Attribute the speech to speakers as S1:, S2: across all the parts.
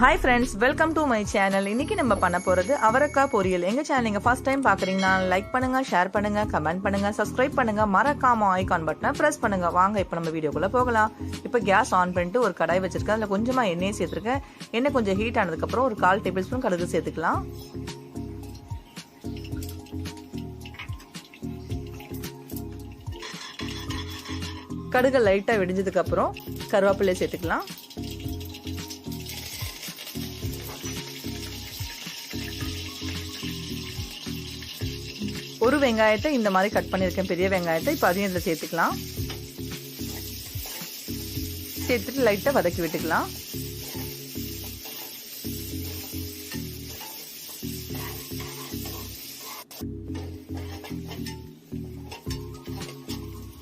S1: Hi friends, welcome to my channel. இன்னைக்கு நம்ம பண்ண போறது அவரைக்காய் பொரியல். எங்க சேனல் நீங்க ஃபர்ஸ்ட் டைம் பாக்குறீங்கன்னா லைக் பண்ணுங்க, ஷேர் பண்ணுங்க, கமெண்ட் பண்ணுங்க, சப்ஸ்கிரைப் பண்ணுங்க, மறக்காம ஐகான் பட்டனை பிரஸ் பண்ணுங்க. வாங்க இப்போ நம்ம வீடியோக்குள்ள போகலாம். இப்போ கேஸ் ஆன் பண்ணிட்டு ஒரு கடாய் வச்சிருக்கேன். அதுல கொஞ்சமா எண்ணெய் சேர்த்திருக்கேன். எண்ணெய் கொஞ்சம் ஹீட் ஆனதுக்கு அப்புறம் ஒரு 1/4 டேபிள்ஸ்பூன் கடுகு சேர்த்துக்கலாம். கடுகு லைட்டா வெடிஞ்சதுக்கு அப்புறம் கருவேப்பிலை சேர்த்துக்கலாம். ஒரு வெங்காயத்தை இந்த மாதிரி கட் பண்ணிருக்கேன், பெரிய வெங்காயத்தை. இப்போ அதையும் இதில் சேர்த்துக்கலாம். சேர்த்துட்டு லைட்டா வதக்கி விட்டுக்கலாம்.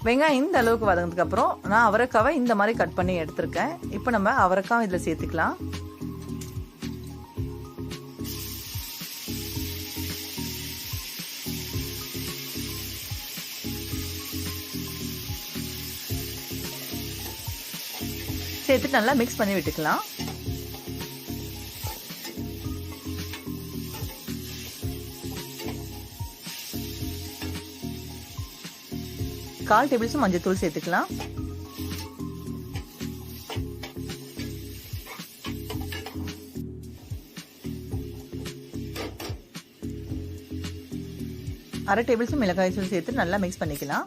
S1: வெங்காயம் இந்த அளவுக்கு வதங்கினதுக்கு அப்புறம் நான் அவரைக்காவை இந்த மாதிரி கட் பண்ணி எடுத்திருக்கேன். இப்போ நம்ம அவரைக்காய் இதில் சேர்த்துக்கலாம். சேர்த்து நல்லா மிக்ஸ் பண்ணி விட்டுக்கலாம். கால் டேபிள்ஸ்பூன் மஞ்சள் சேர்த்துக்கலாம். அரை டேபிள்ஸ்பூன் மிளகாய் தூள் சேர்த்து நல்லா மிக்ஸ் பண்ணிக்கலாம்.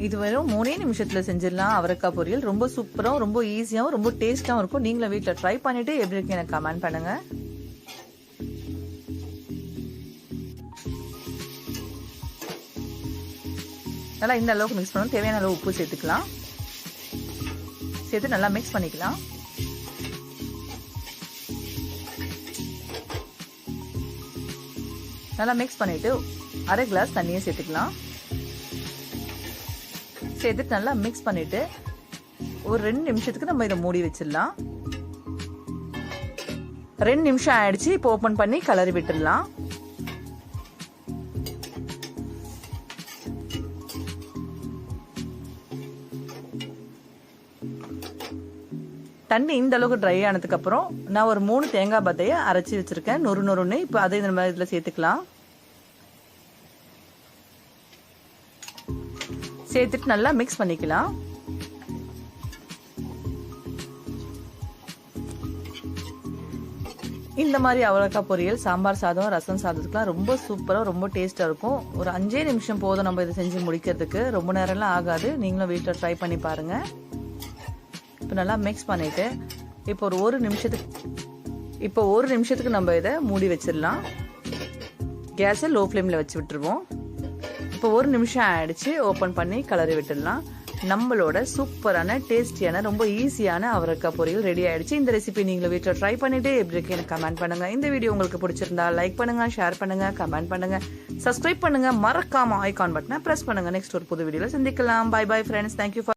S1: இது வெறும் 3 நிமிஷத்துல செஞ்சிடலாம் அவரைக்காய் பொரியல். ரொம்ப சூப்பராகவும் ரொம்ப ஈஸியாகவும் ரொம்ப டேஸ்டாகவும் இருக்கும். நீங்களும் வீட்டில் ட்ரை பண்ணிட்டு எப்படி இருக்கு எனக்கு கமெண்ட் பண்ணுங்க. நல்லா இந்த அளவுக்கு மிக்ஸ் பண்ணணும். தேவையான அளவு உப்பு சேர்த்துக்கலாம். சேர்த்து நல்லா மிக்ஸ் பண்ணிக்கலாம். நல்லா மிக்ஸ் பண்ணிட்டு அரை கிளாஸ் தண்ணியை சேர்த்துக்கலாம். சேர்த்துட்டு நல்லா மிக்ஸ் பண்ணிட்டு ஒரு 2 நிமிஷத்துக்கு நம்ம இதை மூடி வச்சிடலாம். 2 நிமிஷம் ஆயிடுச்சு. இப்போ ஓபன் பண்ணி கலரி விட்டுடலாம். தண்ணி இந்த அளவுக்கு ட்ரை ஆனதுக்கு அப்புறம் நான் ஒரு 3 தேங்காய் பத்தையை அரைச்சி வச்சிருக்கேன், நொறுன்னு. இப்போ அதை நம்ம இதுல சேர்த்துக்கலாம். சேர்த்துட்டு நல்லா மிக்ஸ் பண்ணிக்கலாம். இந்த மாதிரி அவரைக்காய் பொரியல் சாம்பார் சாதம், ரசம் சாதத்துக்குலாம் ரொம்ப சூப்பரா ரொம்ப டேஸ்டா இருக்கும். ஒரு 5 நிமிஷம் போதும் நம்ம இதை செஞ்சு முடிக்கிறதுக்கு. ரொம்ப நேரம்லாம் ஆகாது. நீங்களும் வீட்டில் ட்ரை பண்ணி பாருங்க. இப்போ நல்லா மிக்ஸ் பண்ணிட்டு இப்போ ஒரு நிமிஷத்துக்கு நம்ம இதை மூடி வச்சிடலாம். கேஸை லோ ஃப்ளேம்ல வச்சு விட்டுருவோம். இப்போ 1 நிமிஷம் ஆயிடுச்சு. ஓபன் பண்ணி கலரி விட்டுடலாம். நம்மளோட சூப்பரான டேஸ்டியான ரொம்ப ஈஸியான அவரைக்காய் பொரியல் ரெடி ஆயிடுச்சு. இந்த ரெசிபி நீங்களும் வீட்டில் ட்ரை பண்ணிட்டு எப்படி இருக்கு எனக்கு கமெண்ட் பண்ணுங்க. இந்த வீடியோ உங்களுக்கு பிடிச்சிருந்தா லைக் பண்ணுங்க, ஷேர் பண்ணுங்க, கமெண்ட் பண்ணுங்க, சப்ஸ்கிரைப் பண்ணுங்க, மறக்காம ஐகான் பட்டனை பிரஸ் பண்ணுங்க. நெக்ஸ்ட் ஒரு புது வீடியோல சந்திக்கலாம். Bye bye friends. தேங்க்யூ.